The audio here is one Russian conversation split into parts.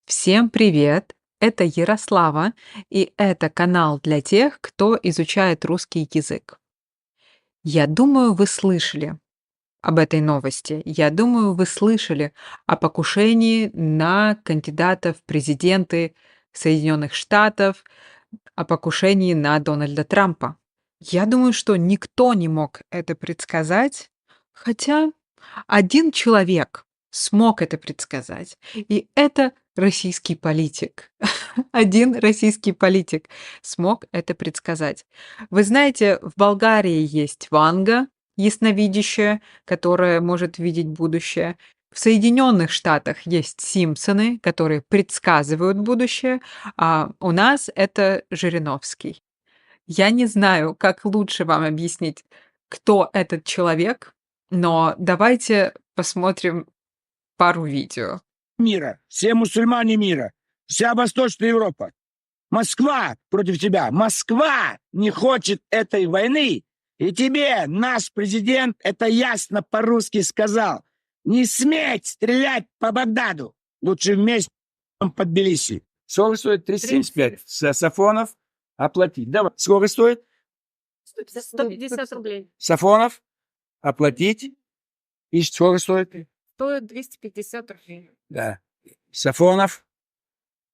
Всем привет! Это Ярослава, и это канал для тех, кто изучает русский язык. Я думаю, вы слышали об этой новости. Я думаю, вы слышали о покушении на кандидата в президенты Соединенных Штатов, о покушении на Дональда Трампа. Я думаю, что никто не мог это предсказать, хотя один человек смог это предсказать, и это российский политик. Один российский политик смог это предсказать. Вы знаете, в Болгарии есть Ванга, ясновидящая, которая может видеть будущее. В Соединенных Штатах есть Симпсоны, которые предсказывают будущее, а у нас это Жириновский. Я не знаю, как лучше вам объяснить, кто этот человек, но давайте посмотрим пару видео. Мира, все мусульмане мира, вся Восточная Европа. Москва против тебя. Москва не хочет этой войны. И тебе наш президент это ясно по-русски сказал. Не сметь стрелять по Багдаду. Лучше вместе под Тбилиси. Сколько стоит? 375. Сафонов оплатить. Давай. Сколько стоит? 150 рублей. Сафонов оплатить. И сколько стоит? Стоит 250 рублей. Да. Сафонов,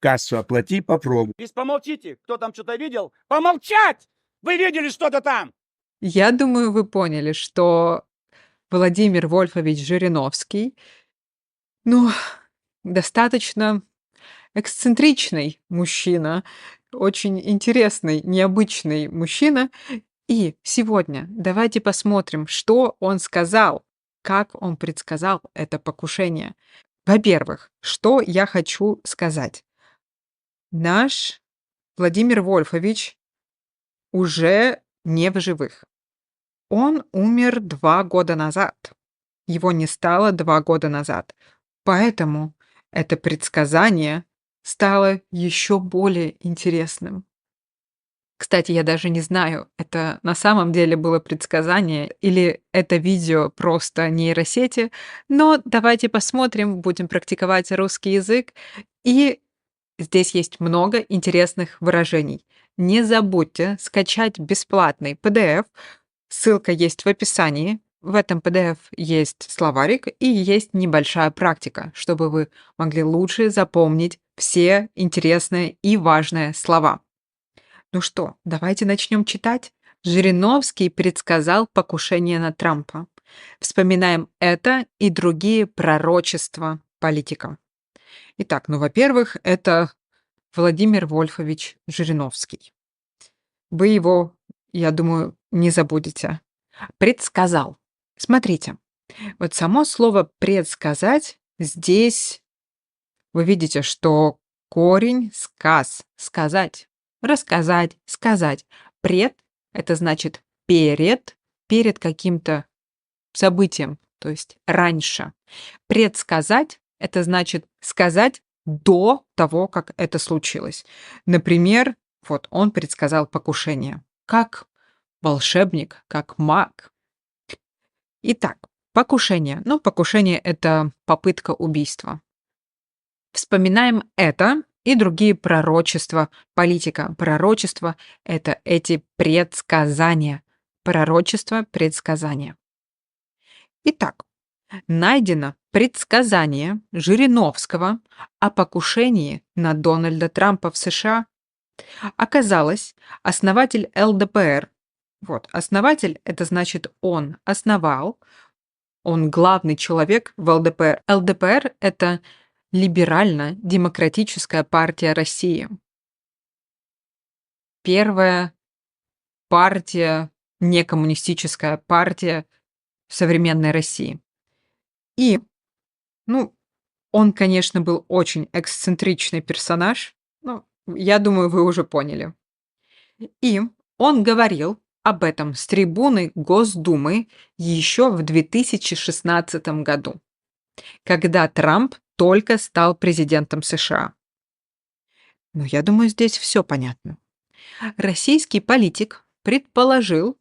кассу оплати, попробуй. Помолчите, кто там что-то видел? Помолчать! Вы видели что-то там? Я думаю, вы поняли, что Владимир Вольфович Жириновский, ну, достаточно эксцентричный мужчина, очень интересный, необычный мужчина. И сегодня давайте посмотрим, что он сказал, как он предсказал это покушение. Во-первых, что я хочу сказать. Наш Владимир Вольфович уже не в живых. Он умер 2 года назад. Его не стало 2 года назад. Поэтому это предсказание стало еще более интересным. Кстати, я даже не знаю, это на самом деле было предсказание или это видео просто нейросети, но давайте посмотрим, будем практиковать русский язык. И здесь есть много интересных выражений. Не забудьте скачать бесплатный PDF. Ссылка есть в описании. В этом PDF есть словарик и есть небольшая практика, чтобы вы могли лучше запомнить все интересные и важные слова. Ну что, давайте начнем читать. Жириновский предсказал покушение на Трампа. Вспоминаем это и другие пророчества политика. Итак, ну, во-первых, это Владимир Вольфович Жириновский. Вы его, я думаю, не забудете. Предсказал. Смотрите, вот само слово «предсказать» здесь вы видите, что корень «сказ» — сказать, рассказать, сказать. Пред — это значит перед каким-то событием, то есть раньше. Предсказать — это значит сказать до того, как это случилось. Например, вот он предсказал покушение. Как волшебник, как маг. Итак, покушение. Ну, покушение — это попытка убийства. Вспоминаем это и другие пророчества политика. Пророчества — это эти предсказания. Пророчество, предсказания. Итак, найдено предсказание Жириновского о покушении на Дональда Трампа в США. Оказалось, основатель ЛДПР, вот, основатель — это значит он основал, он главный человек в ЛДПР. ЛДПР — это Либерально-демократическая партия России. Первая партия, некоммунистическая партия в современной России. И, ну, он, конечно, был очень эксцентричный персонаж, ну, я думаю, вы уже поняли. И он говорил об этом с трибуны Госдумы еще в 2016 году, когда Трамп только стал президентом США. Но я думаю, здесь все понятно. Российский политик предположил,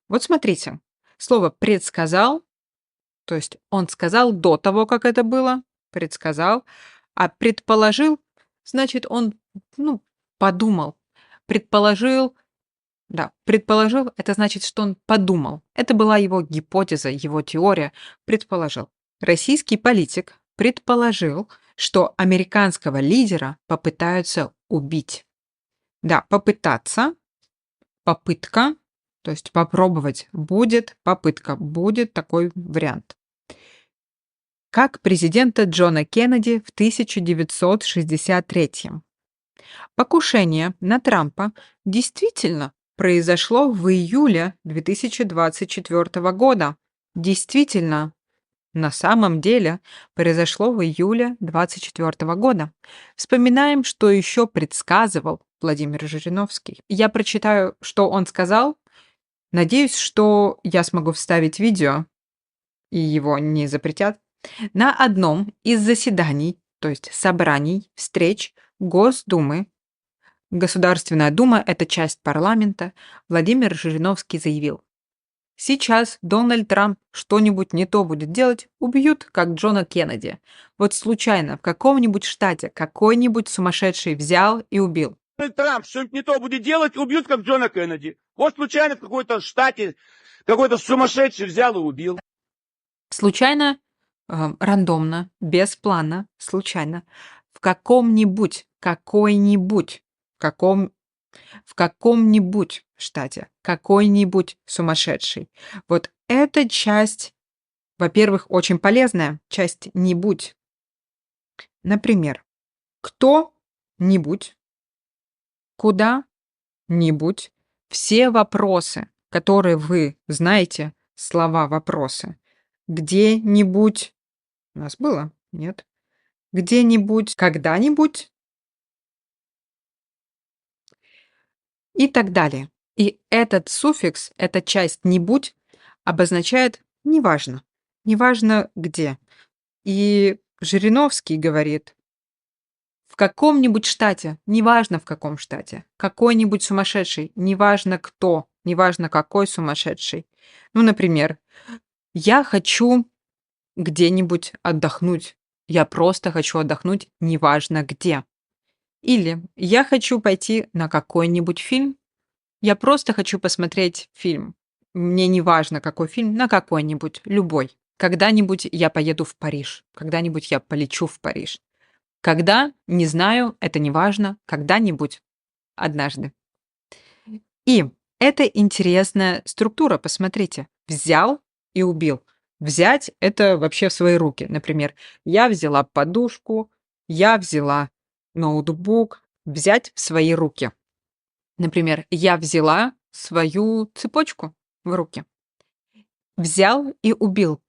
вот смотрите, слово «предсказал», то есть он сказал до того, как это было, предсказал, а предположил значит, он, ну, подумал, предположил. Да, предположил — это значит, что он подумал. Это была его гипотеза, его теория. Предположил. Российский политик предположил, что американского лидера попытаются убить. Да, попытаться, попытка, то есть попробовать будет, попытка будет такой вариант. Как президента Джона Кеннеди в 1963. Покушение на Трампа действительно произошло в июле 2024 года. Действительно, на самом деле произошло в июле 2024 года. Вспоминаем, что еще предсказывал Владимир Жириновский. Я прочитаю, что он сказал. Надеюсь, что я смогу вставить видео, и его не запретят. На одном из заседаний, то есть собраний, встреч Госдумы, Государственная Дума — это часть парламента, Владимир Жириновский заявил: «Сейчас Дональд Трамп что-нибудь не то будет делать, убьют, как Джона Кеннеди. Вот случайно в каком-нибудь штате какой-нибудь сумасшедший взял и убил». Дональд Трамп что-нибудь не то будет делать, убьют, как Джона Кеннеди. Вот случайно в какой-то штате какой-то сумасшедший взял и убил. Случайно, рандомно, без плана, случайно, в каком-нибудь, какой-нибудь, в каком-нибудь штате, какой-нибудь сумасшедший. Вот эта часть, во-первых, очень полезная, часть «нибудь». Например, кто-нибудь, куда-нибудь, все вопросы, которые вы знаете, слова вопросы. Где-нибудь, у нас было? Нет. Где-нибудь, когда-нибудь и так далее. И этот суффикс, эта часть «нибудь» обозначает «неважно», неважно где. И Жириновский говорит: в каком-нибудь штате, неважно в каком штате, какой-нибудь сумасшедший, неважно кто, неважно какой сумасшедший. Ну, например, я хочу где-нибудь отдохнуть. Я просто хочу отдохнуть, неважно где. Или я хочу пойти на какой-нибудь фильм. Я просто хочу посмотреть фильм. Мне не важно, какой фильм, на какой-нибудь, любой. Когда-нибудь я поеду в Париж. Когда-нибудь я полечу в Париж. Когда? Не знаю, это не важно. Когда-нибудь. Однажды. И это интересная структура, посмотрите. Взял и убил. Взять — это вообще в свои руки. Например, я взяла подушку, я взяла ноутбук. Взять в свои руки. Например, я взяла свою цепочку в руки. Взял и убил.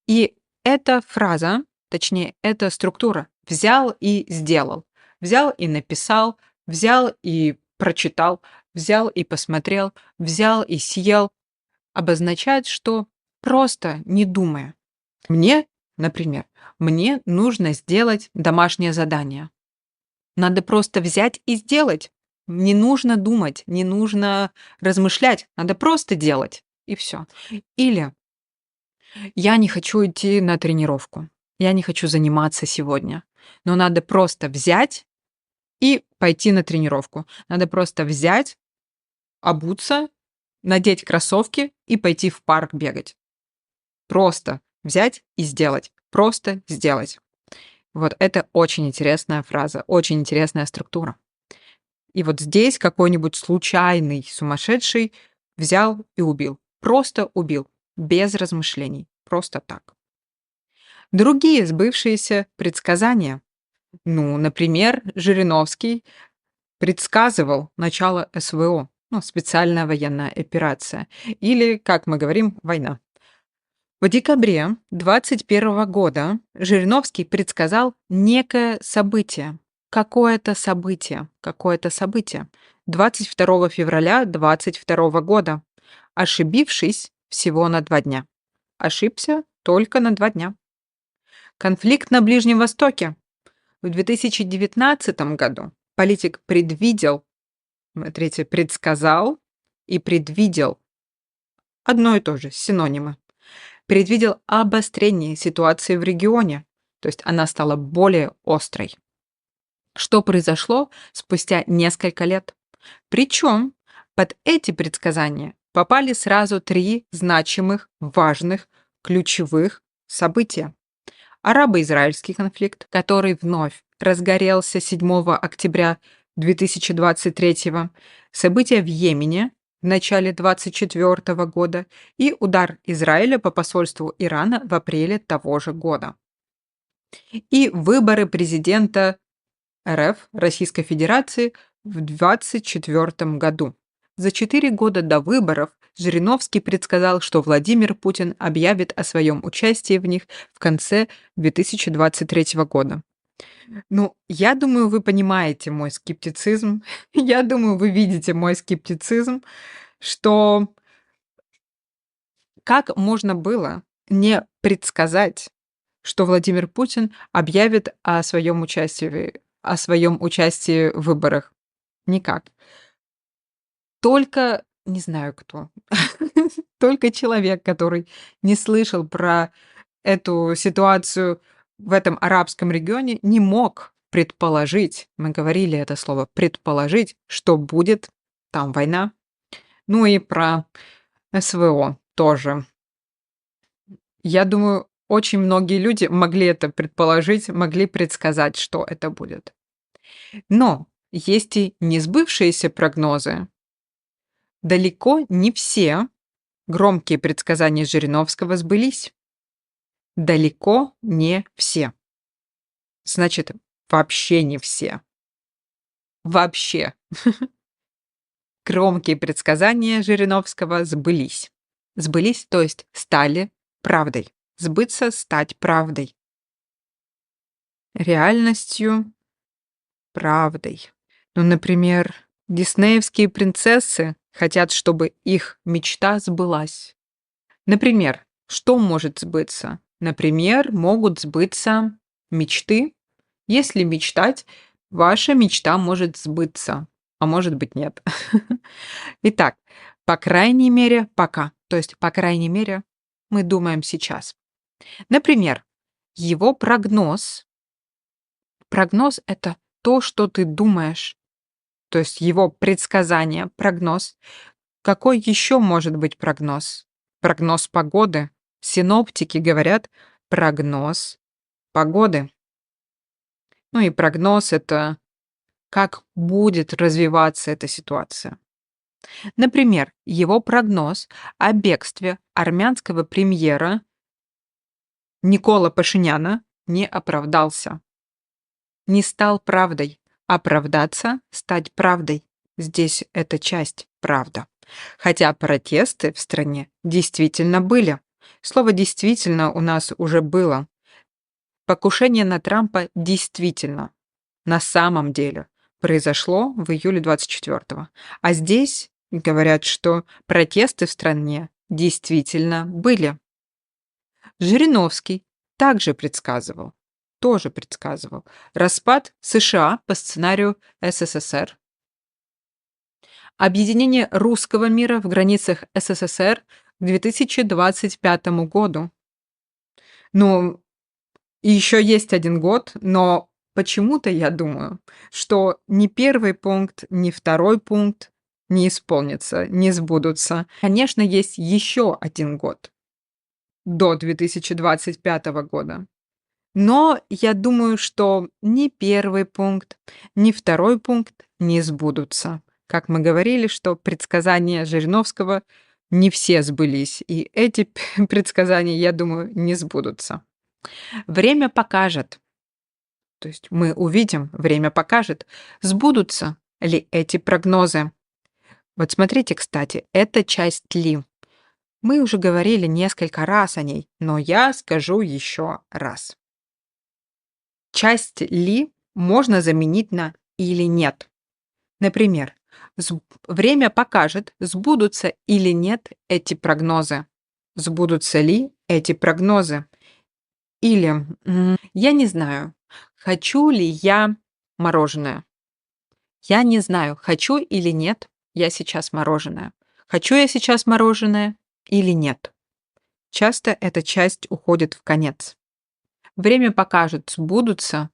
И эта фраза, точнее, эта структура взял и сделал. Взял и написал, взял и прочитал, взял и посмотрел, взял и съел, обозначает, что просто не думая. Мне, например, мне нужно сделать домашнее задание. Надо просто взять и сделать. Не нужно думать, не нужно размышлять, надо просто делать, и все. Или я не хочу идти на тренировку, я не хочу заниматься сегодня, но надо просто взять и пойти на тренировку. Надо просто взять, обуться, надеть кроссовки и пойти в парк бегать. Просто взять и сделать. Просто сделать. Вот это очень интересная фраза, очень интересная структура. И вот здесь какой-нибудь случайный сумасшедший взял и убил. Просто убил. Без размышлений. Просто так. Другие сбывшиеся предсказания. Ну, например, Жириновский предсказывал начало СВО, ну, специальная военная операция, или, как мы говорим, война. В декабре 2021 года Жириновский предсказал некое событие, какое-то событие, какое-то событие 22 февраля 2022 года, ошибившись всего на 2 дня. Ошибся только на 2 дня. Конфликт на Ближнем Востоке. В 2019 году политик предвидел, смотрите, предсказал и предвидел. Одно и то же, синонимы. Предвидел обострение ситуации в регионе, то есть она стала более острой. что произошло спустя несколько лет. Причем под эти предсказания попали сразу 3 значимых, важных, ключевых события. Арабо-израильский конфликт, который вновь разгорелся 7 октября 2023, события в Йемене в начале 2024 года и удар Израиля по посольству Ирана в апреле того же года. И выборы президента РФ, Российской Федерации, в 2024 году. За 4 года до выборов Жириновский предсказал, что Владимир Путин объявит о своем участии в них в конце 2023 года. Ну, я думаю, вы понимаете мой скептицизм. Я думаю, вы видите мой скептицизм, что как можно было не предсказать, что Владимир Путин объявит о своем участии в выборах? Никак. Только не знаю кто. Только человек, который не слышал про эту ситуацию в этом арабском регионе, не мог предположить, мы говорили это слово, предположить, что будет там война. Ну и про СВО тоже. Я думаю, очень многие люди могли это предположить, могли предсказать, что это будет. Но есть и несбывшиеся прогнозы. Далеко не все громкие предсказания Жириновского сбылись. Далеко не все. Значит, вообще не все. Вообще. Громкие предсказания Жириновского сбылись. Сбылись, то есть стали правдой. Сбыться — стать правдой. Реальностью, правдой. Ну, например, диснеевские принцессы хотят, чтобы их мечта сбылась. Например, что может сбыться? Например, могут сбыться мечты. Если мечтать, ваша мечта может сбыться, а может быть нет. Итак, по крайней мере, пока. То есть, по крайней мере, мы думаем сейчас. Например, его прогноз. Прогноз — это то, что ты думаешь. То есть его предсказание, прогноз. Какой еще может быть прогноз? Прогноз погоды. Синоптики говорят прогноз погоды. Ну и прогноз — это как будет развиваться эта ситуация. Например, его прогноз о бегстве армянского премьера Никола Пашиняна не оправдался. Не стал правдой. Оправдаться — стать правдой. Здесь это часть правда. Хотя протесты в стране действительно были. Слово «действительно» у нас уже было. Покушение на Трампа действительно, на самом деле, произошло в июле 24-го. А здесь говорят, что протесты в стране действительно были. Жириновский также предсказывал, распад США по сценарию СССР, объединение русского мира в границах СССР к 2025 году. Ну, и еще есть 1 год, но почему-то я думаю, что ни 1 пункт, ни 2 пункт не исполнятся, не сбудутся. Конечно, есть еще 1 год до 2025 года. Но я думаю, что ни 1 пункт, ни 2 пункт не сбудутся. Как мы говорили, что предсказания Жириновского не все сбылись, и эти предсказания, я думаю, не сбудутся. Время покажет. То есть мы увидим, время покажет, сбудутся ли эти прогнозы. Вот смотрите, кстати, это часть Ли. Мы уже говорили несколько раз о ней, но я скажу еще раз. Часть Ли можно заменить на или нет. Например, время покажет, сбудутся или нет эти прогнозы. Сбудутся ли эти прогнозы? Или я не знаю, хочу ли я мороженое. Я не знаю, хочу или нет я сейчас мороженое. Хочу я сейчас мороженое или нет? Часто эта часть уходит в конец. Время покажет, сбудутся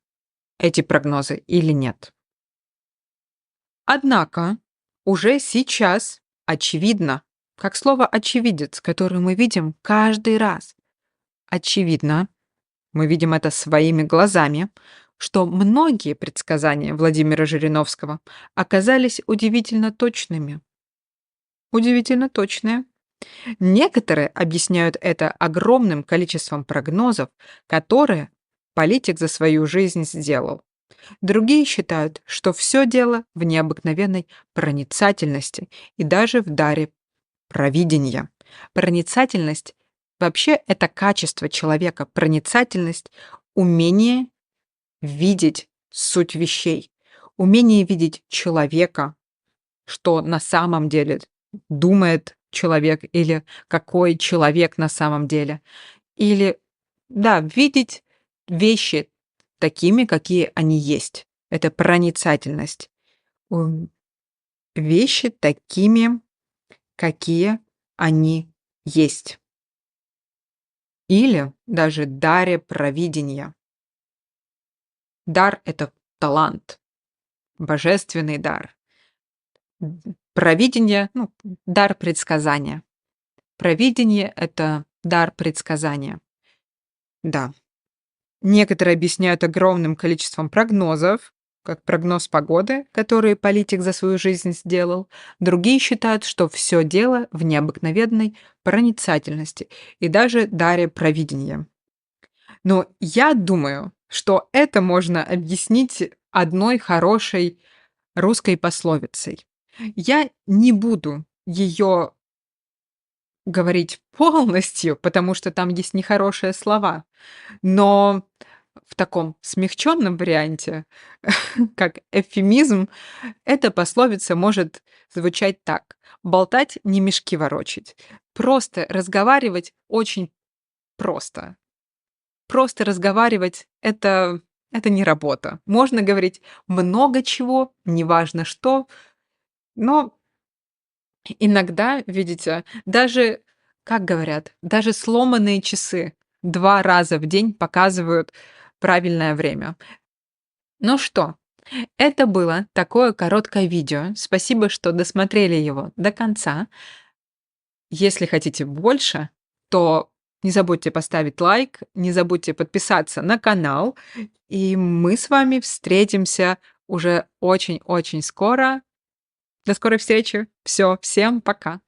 эти прогнозы или нет. Однако уже сейчас очевидно, как слово «очевидец», которое мы видим каждый раз, очевидно, мы видим это своими глазами, что многие предсказания Владимира Жириновского оказались удивительно точными. Удивительно точные. Некоторые объясняют это огромным количеством прогнозов, которые политик за свою жизнь сделал. Другие считают, что все дело в необыкновенной проницательности и даже в даре провидения. Проницательность вообще это качество человека. Проницательность — умение видеть суть вещей, умение видеть человека, что на самом деле думает человек или какой человек на самом деле. Или, да, видеть вещи такими, какие они есть. Это проницательность. Вещи такими, какие они есть. Или даже даре провидения. Дар — это талант, божественный дар. Провидение, дар предсказания. Провидение — это дар предсказания. Да. Некоторые объясняют огромным количеством прогнозов, как прогноз погоды, который политик за свою жизнь сделал. Другие считают, что все дело в необыкновенной проницательности и даже даре провидения. Но я думаю, что это можно объяснить одной хорошей русской пословицей. Я не буду ее говорить полностью, потому что там есть нехорошие слова, но в таком смягченном варианте, как эвфемизм, эта пословица может звучать так: болтать, не мешки ворочать. Просто разговаривать очень просто. Просто разговаривать это не работа. Можно говорить много чего, неважно что, но иногда, видите, даже, как говорят, даже сломанные часы 2 раза в день показывают правильное время. Ну что, это было такое короткое видео. Спасибо, что досмотрели его до конца. Если хотите больше, то не забудьте поставить лайк, не забудьте подписаться на канал, и мы с вами встретимся уже очень-очень скоро. До скорой встречи. Все, всем пока.